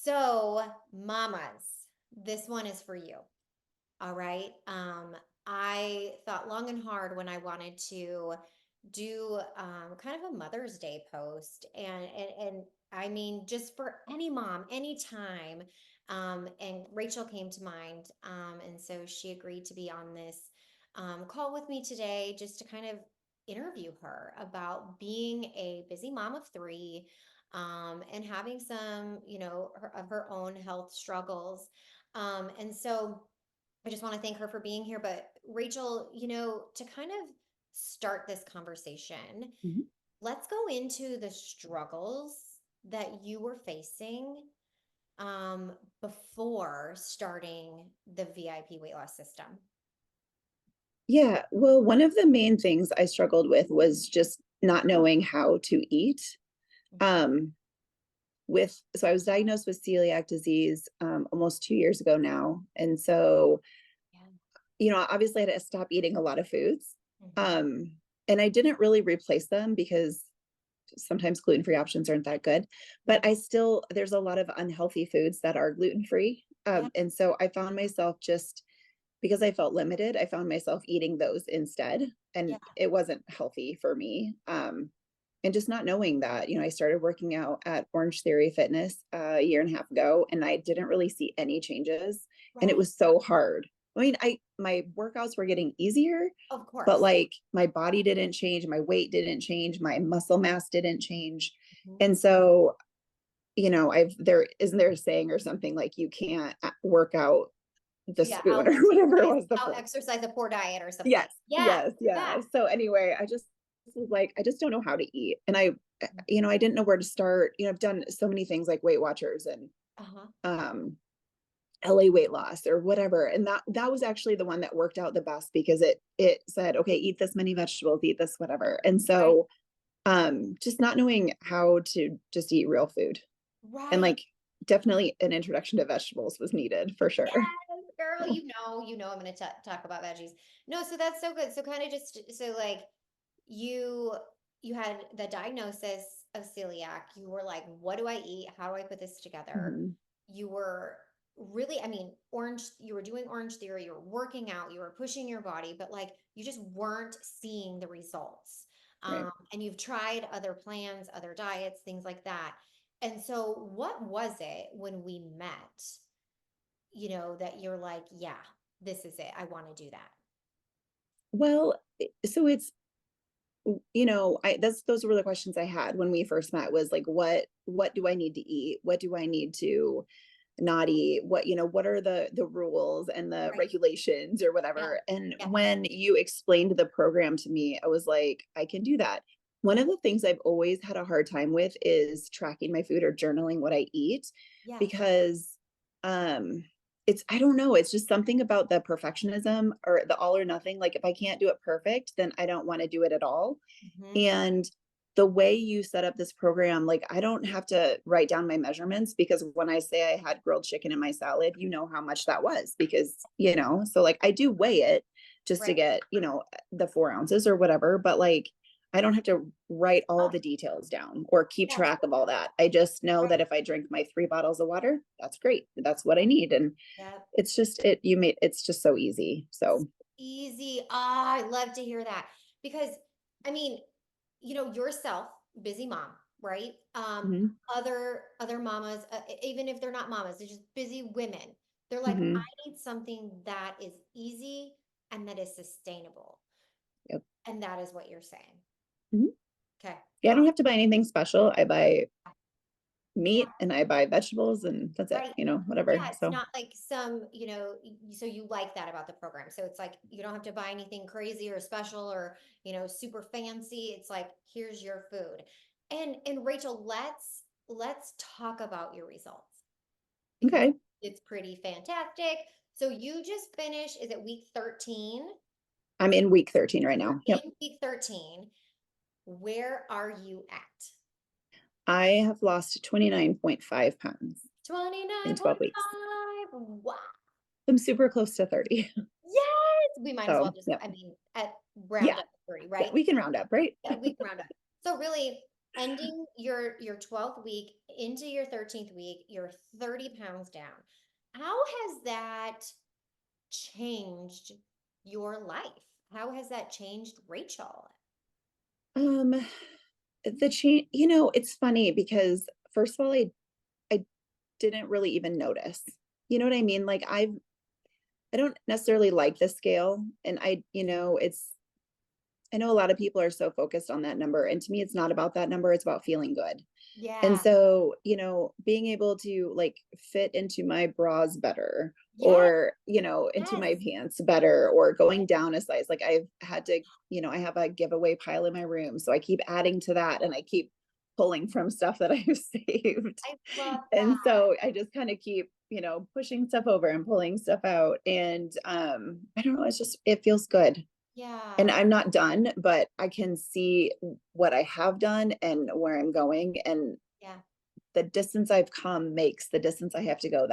So, mamas, this one is for you. All right. I thought long and hard when I wanted to do kind of a Mother's Day post, and I mean just for any mom, anytime. And Rachel came to mind, and so she agreed to be on this call with me today, just to kind of interview her about being a busy mom of three, and having some, of her own health struggles. And so I just want to thank her for being here. But Rachel, to kind of start this conversation, Mhm. let's go into the struggles that you were facing um, before starting the VIP weight loss system. Yeah, well, one of the main things I struggled with was just not knowing how to eat. Mhm. Um, so I was diagnosed with celiac disease almost 2 years ago now, and so Yeah. obviously I had to stop eating a lot of foods, Hmm. um, and I didn't really replace them because sometimes gluten-free options aren't that good. But Yeah. there's a lot of unhealthy foods that are gluten-free, Yeah. and so I found myself just because I felt limited, I found myself eating those instead, and Yeah. it wasn't healthy for me. And just not knowing that, I started working out at Orange Theory Fitness a year and a half ago, and I didn't really see any changes, and it Right. was so hard. I mean, I my workouts were getting easier, Of but course. like my body didn't change, my weight didn't change, my muscle mass didn't change, Mhm. and so I've there isn't there a saying or something like you can't work out the Yeah. spoon or whatever it was the Out fork. exercise a poor diet or something. Yes, Yeah. yes, Yeah. yeah. So anyway, I just was like, I just don't know how to eat. And I didn't know where to start. I've done so many things like Weight Watchers and Uh-huh. um LA weight loss or whatever. And that was actually the one that worked out the best because it said, okay, eat this many vegetables, eat this, whatever. And Right. so just not knowing how to just eat real food. And Right. like definitely an introduction to vegetables was needed for sure. Yes, girl, I'm going to talk about veggies. No, so that's so good. So kind of just so like you you had the diagnosis of celiac. You were like, what do I eat? How do I put this together? Mhm. You were really, I mean, you were doing Orange Theory, you were working out, you were pushing your body, but like you just weren't seeing the results. Right. And you've tried other plans, other diets, things like that. And so what was it when we met? That you're like, yeah, this is it. I want to do that. Well, so it's those were the questions I had when we first met was like what do I need to eat? What do I need to not eat? What are the rules and the Right. regulations or Yeah. whatever? And Yeah. when you explained the program to me, I was like, I can do that. One of the things I've always had a hard time with is tracking my food or journaling what I eat Yeah. because um I don't know, it's just something about the perfectionism or the all or nothing. Like if I can't do it perfect, then I don't want to do it at all. Hmm. And the way you set up this program, like I don't have to write down my measurements because when I say I had grilled chicken in my salad, you know how much that was so like I do weigh it just to Right. get, the 4 ounces or whatever, but like I don't have to write all Oh, the details down or keep yeah. track of all that. I just know Right. that if I drink my 3 bottles of water, that's great. That's what I need. And Yeah. it's just so easy. So, Easy. Ah, I love to hear that because I mean, yourself, busy mom, right? mhm, Other mamas, even if they're not mamas, they're just busy women. They're like, I mhm, need something that is easy and that is sustainable. yep. And that is what you're saying. Mhm. Okay. Yeah, I don't Awesome. have to buy anything special. I buy Yeah. meat and I buy vegetables and that's it, Right. whatever. Yeah, it's So, not like so you like that about the program. So it's like you don't have to buy anything crazy or special or, super fancy. It's like here's your food. And Rachel, let's talk about your results because okay. it's pretty fantastic. So you just finished, is it week 13? I'm in week 13 right You're now. Yep. in week 13. Where are you at? I have lost 29.5 pounds in 12 weeks. 29.5. Wow. I'm super close to 30. Yes, we might as well So, just, yep. I mean, at round Yeah. up 30, Yeah. right? We can round up, right? Yeah, we can round up. So really ending your 12th week into your 13th week, you're 30 pounds down. How has that changed your life? How has that changed Rachel? Um, the change, it's funny because first of all, I didn't really even notice. You know what I mean? Like I don't necessarily like the scale, and I know a lot of people are so focused on that number, and to me it's not about that number, it's about feeling good. And Yeah. so, being able to like fit into my bras better, Yes. or, into my Yes. pants better, or going down a size. Like I've had to, I have a giveaway pile in my room. So I keep adding to that, and I keep pulling from stuff that I've saved. I love that. And so I just kind of keep, pushing stuff over and pulling stuff out. And I don't know, it feels good. And Yeah. I'm not done, but I can see what I have done and where I'm going. And Yeah. the distance I've come makes the distance I have to go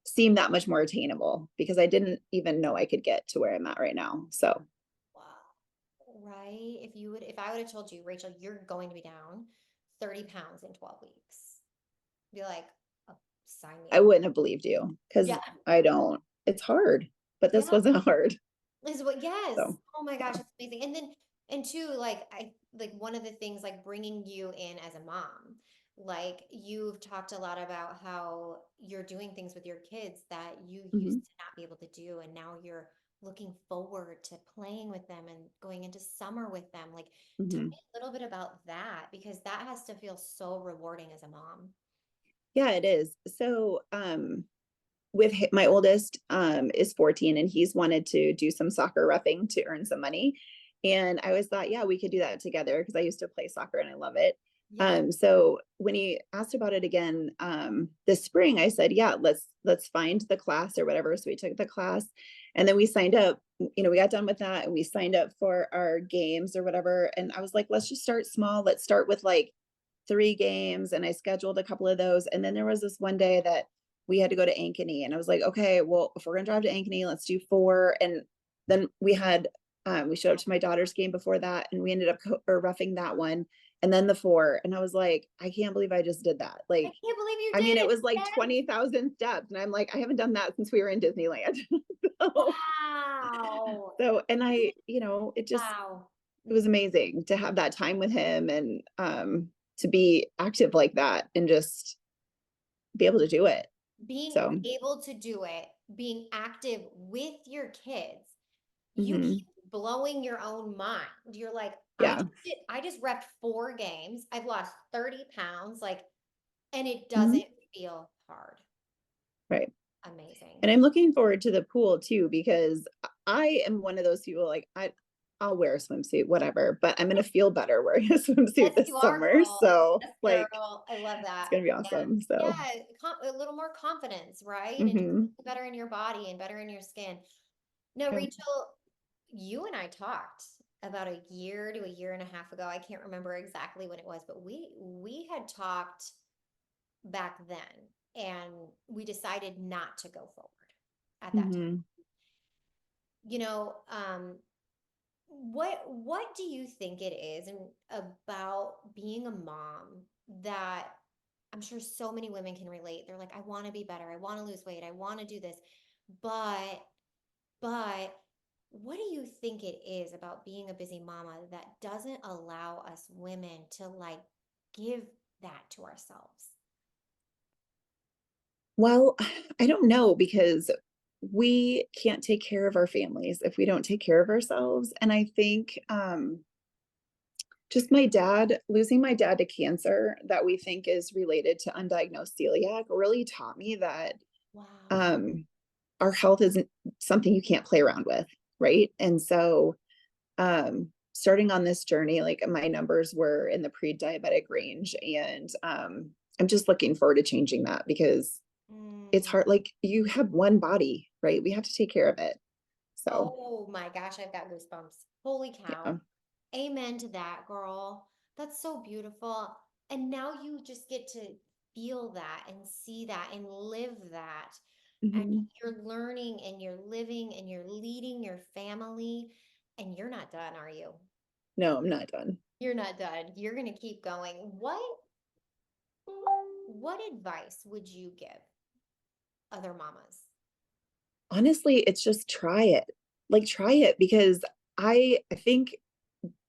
seem that much more attainable, because I didn't even know I could get to where I'm at right now. So Wow. Right? If I would have told you, Rachel, you're going to be down 30 pounds in 12 weeks, be like, oh, sign me I up. wouldn't have believed you, Yeah. because it's hard, but this Yeah. wasn't hard. Is what, yes. So Oh my gosh, yeah. that's amazing. And then, and two, like, like one of the things, like bringing you in as a mom, like you've talked a lot about how you're doing things with your kids that you used Mhm, to not be able to do. And now you're looking forward to playing with them and going into summer with them. Like, tell mhm. me a little bit about that, because that has to feel so rewarding as a mom. Yeah, it is. So, my oldest is 14, and he's wanted to do some soccer roughing to earn some money. And I always thought, yeah, we could do that together, because I used to play soccer and I love it. Yeah. So when he asked about it again this spring, I said, yeah, let's find the class or whatever. So we took the class, and then we signed up. We got done with that, and we signed up for our games or whatever. And I was like, let's just start small. Let's start with like 3 games. And I scheduled a couple of those. And then there was this one day that we had to go to Ankeny, and I was like, okay, well, if we're gonna drive to Ankeny, let's do 4. And then we showed up to my daughter's game before that, and we ended up or roughing that one, and then the 4. And I was like, I can't believe I just did that. I Like, can't believe you I mean, did it it. was like Yes. 20,000 steps, and I'm like, I haven't done that since we were in Disneyland. so, Wow. and Wow. it was amazing to have that time with him, and to be active like that, and just be able to do it. Being So, able to do it, being active with your kids, you mhm, keep blowing your own mind. You're like, yeah. I just repped 4 games. I've lost 30 pounds, like, and it Mhm. doesn't feel hard. Right. Amazing. And I'm looking forward to the pool too, because I am one of those people, like I'll wear a swimsuit, whatever, but I'm gonna feel better wearing a swimsuit Yes, this you are, summer. girl. So Yes, like girl. I love it's that. gonna be And awesome. So yeah, a little more confidence, right? And just hmm better in your body and better in your skin. Now, yeah. Rachel, you and I talked about a year to a year and a half ago. I can't remember exactly when it was, but we had talked back then, and we decided not to go forward at that time. Hmm. You know, what do you think it is and about being a mom that I'm sure so many women can relate. They're like, I want to be better. I want to lose weight. I want to do this. But But what do you think it is about being a busy mama that doesn't allow us women to like give that to ourselves? Well, I don't know, because we can't take care of our families if we don't take care of ourselves. And I think just losing my dad to cancer, that we think is related to undiagnosed celiac, really taught me that Wow. um our health isn't something you can't play around with, right? And so starting on this journey, like my numbers were in the pre-diabetic range, and I'm just looking forward to changing that, because it's Mm. hard. Like, you have one body, right? We have to take care of it. So Oh my gosh, I've got goosebumps. Holy yeah. cow. Amen to that, girl. That's so beautiful. And now you just get to feel that and see that and live that. And Mhm. you're learning and you're living and you're leading your family. And you're not done, are you? No, I'm not done. You're not done. You're going to keep going. What what advice would you give other mamas? Honestly, it's just try it. Like, try it because I think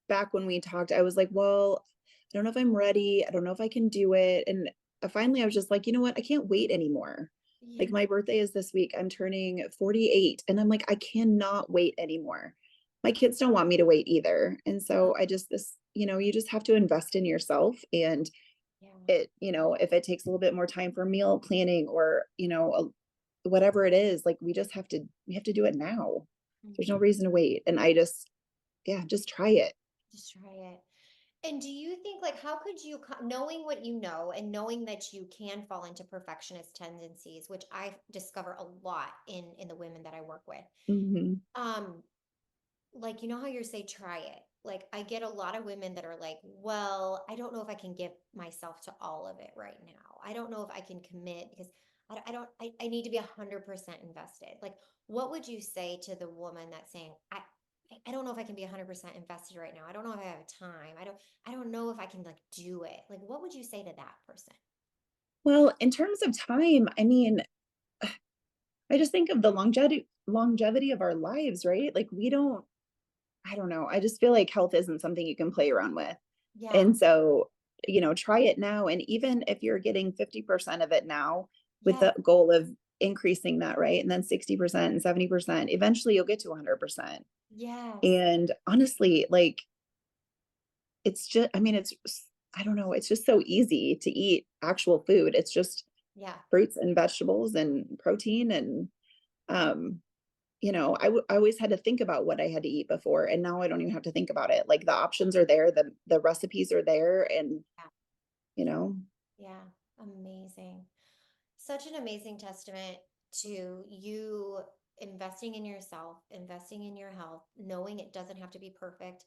back when we talked, I was like, "Well, I don't know if I'm ready. I don't know if I can do it." And finally, I was just like, "You know what? I can't wait anymore." Yeah. Like, my birthday is this week. I'm turning 48, and I'm like, "I cannot wait anymore." My kids don't want me to wait either. And Oh, so I just you just have to invest in yourself and yeah. if it takes a little bit more time for meal planning or, whatever it is, like we have to do it now. There's no Mhm. reason to wait. And I just, yeah, just try it. Just try it. And do you think, like, how could you, knowing what you know and knowing that you can fall into perfectionist tendencies, which I discover a lot in the women that I work with, Mhm. um, like, you know how you say try it. Like, I get a lot of women that are like, well, I don't know if I can give myself to all of it right now. I don't know if I can commit because I don't, I need to be 100% invested. Like, what would you say to the woman that's saying, I don't know if I can be 100% invested right now. I don't know if I have time. I don't know if I can like do it. Like, what would you say to that person? Well, in terms of time, I mean, I just think of the longevity of our lives, right? Like we don't I don't know. I just feel like health isn't something you can play around with. Yeah. And so, try it now. And even if you're getting 50% of it now with Yes. the goal of increasing that, right? And then 60% and 70%, eventually you'll get to 100%. Yes. And honestly, like, it's just, I mean, I don't know, it's just so easy to eat actual food. It's just Yeah. fruits and vegetables and protein and, um, I always had to think about what I had to eat before, and now I don't even have to think about it. Like the options are there, the recipes are there, and Yeah. you know, Yeah. Amazing. Such an amazing testament to you investing in yourself, investing in your health, knowing it doesn't have to be perfect,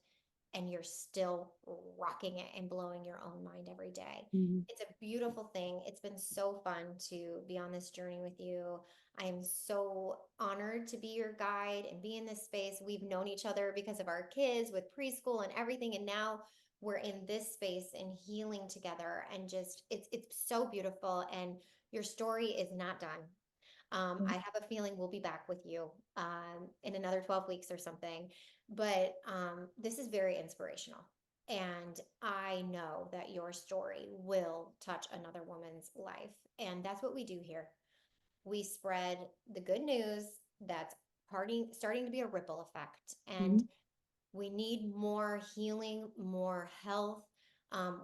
and you're still rocking it and blowing your own mind every day. Mhm. It's a beautiful thing. It's been so fun to be on this journey with you. I am so honored to be your guide and be in this space. We've known each other because of our kids with preschool and everything, and now we're in this space and healing together, and just it's so beautiful. And your story is not done. I have a feeling we'll be back with you in another 12 weeks or something. But this is very inspirational. And I know that your story will touch another woman's life. And that's what we do here. We spread the good news that's starting to be a ripple effect. And Mhm. we need more healing, more health.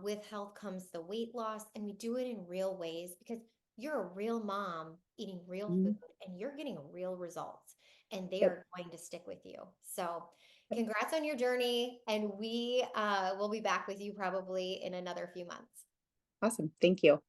With health comes the weight loss, and we do it in real ways because you're a real mom eating real food Mhm. and you're getting real results, and they Yep. are going to stick with you. So, congrats on your journey, and we will be back with you probably in another few months. Awesome. Thank you.